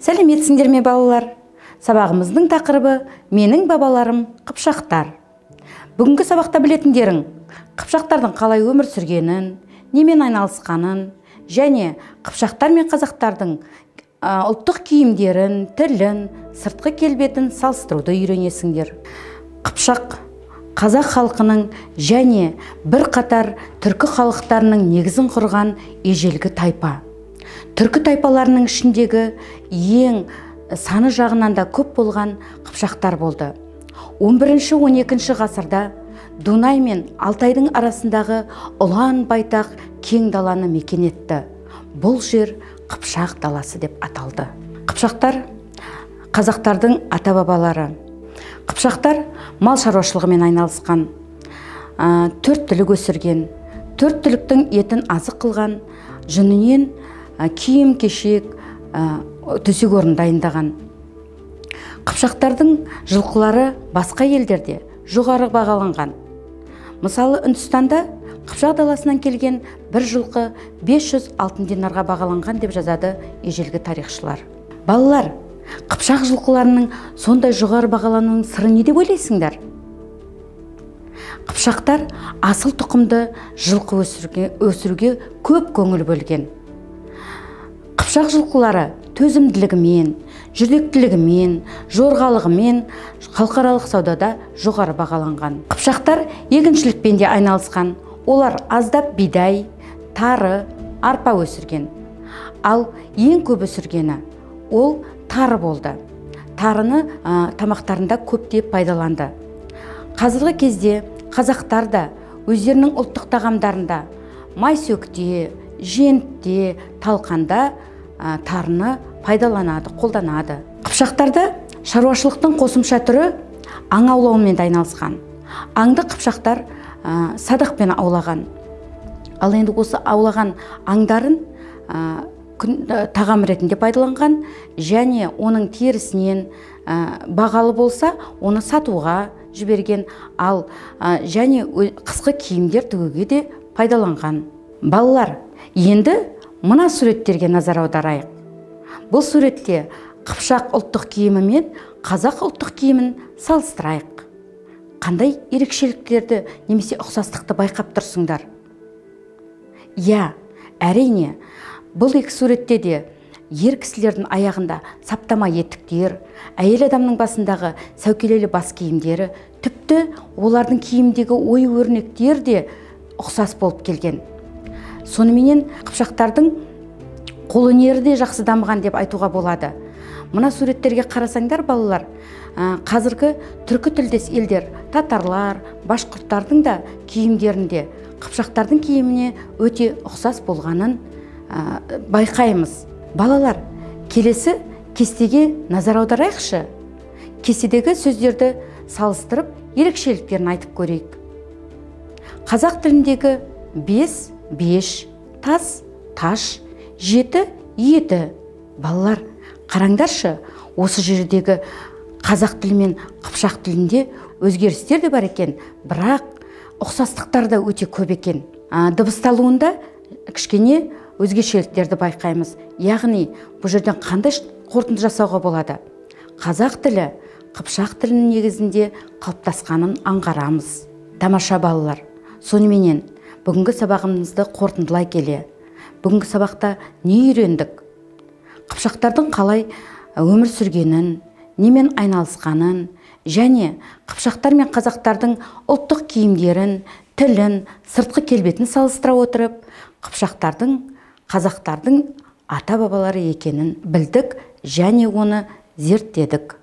Сәлеметсіңдер ме балалар? Сабағымыздың тақырыбы менің бабаларым қыпшақтар. Бүгінгі сабақта білетіндерің қыпшақтардың қалай өмір сүргенін, немен айналысқанын және қыпшақтар мен қазақтардың ұлттық киімдерін, тілін, сыртқы келбетін салыстыруды үйренесіңдер. Қыпшақ қазақ халқының және бір қатар түркі халықтарының негізін құрған ежелгі тайпа. Түркі тайпаларының ішіндегі ең саны жағынан да көп болған қыпшақтар болды. 11-12 ғасырда Дунай мен Алтайдың арасындағы ұлан байтақ кең даланы мекен етті. Бұл жер Қыпшақ даласы деп аталды. Қыпшақтар қазақтардың ата-бабалары. Қыпшақтар мал шаруашылығымен айналысқан, төрт түлік өсірген, төрт түліктің етін азық қылған, жүнінен киім кешек, төсек орын дайындаған. Қыпшақтардың жылқылары басқа елдерде жоғары бағаланған. Мысалы, Үндістанда Қыпшақ даласынан келген бір жылқы 500 алтын динарға бағаланған деп жазады ежелгі тарихшылар. Балалар, Қыпшақ жылқыларының сондай жоғары бағалануының сыры не деп ойлайсыңдар? Қыпшақтар асыл тұқымды жылқы өсіруге көп көңіл бөлген. Қыпшақ жылқылары төзімділігімен, жүрдектілігімен, жорғалығымен халықаралық саудада жоғары бағаланған. Қыпшақтар егіншілікпен де айналысқан. Олар аздап бидай, тары, арпа өсірген. Ал ең көп өсіргені ол тары болды. Тарыны тамақтарында көптеп пайдаланды. Қазіргі кезде қазақтар да өздерінің ұлттық тағамдарында майсөкте, жентте, талқанда тарыны пайдаланады, қолданады. Қыпшақтарда шаруашылықтың қосымша түрі аң аулаумен айналысқан. Аңды қыпшақтар садақпен аулаған. Ал енді осы аулаған аңдарын тағам ретінде пайдаланған және оның терісінен бағалы болса, оны сатуға жіберген, ал және қысқы киімдер тігуге де пайдаланған. Балалар, енді мына суреттерге назар аударайық. Бұл суретте Қыпшақ ұлттық киімі мен қазақ ұлттық киімін салыстырайық. Қандай ерекшеліктерді немесе ұқсастықты байқап тұрсыңдар? Я, әрине, бұл екі суретте де ер кісілердің аяғында саптама етіктер, әйел адамның басындағы сәукелелі бас киімдері, тіпті олардың киімдегі ою-өрнектер де ұқсас болып келген. Соныменен Қыпшақтардың қолөнері де жақсы дамыған деп айтуға болады. Мына суреттерге қарасаңдар, балалар, қазіргі түркі тілдес елдер, татарлар, башқұрттардың да киімдерінде Қыпшақтардың киіміне өте ұқсас болғанын байқаймыз. Балалар, келесі кестеге назар аударайықшы. Кестедегі сөздерді салыстырып, ерекшеліктерін айтып көрейік. Қазақ тіліндегі 5, беш, тас, таш, 7, еті. Балалар, қараңдаршы, осы жердегі қазақ тілі мен қыпшақ тілінде өзгерістер де бар екен, бірақ ұқсастықтар да өте көп екен. Дыбысталуында кішкене өзгешеліктерді байқаймыз. Яғни, бұл жерден қандай қорытынды жасауға болады? Қазақ тілі қыпшақ тілінің негізінде қалыптасқанын аңғарамыз. Тамаша балалар, соныменен бүгінгі сабағымызды қорытындылай келе, бүгінгі сабақта не үйрендік? Қыпшақтардың қалай өмір сүргенін, немен айналысқанын және қыпшақтар мен қазақтардың ұлттық киімдерін, тілін, сыртқы келбетін салыстыра отырып, қыпшақтардың қазақтардың ата-бабалары екенін білдік және оны зерттедік.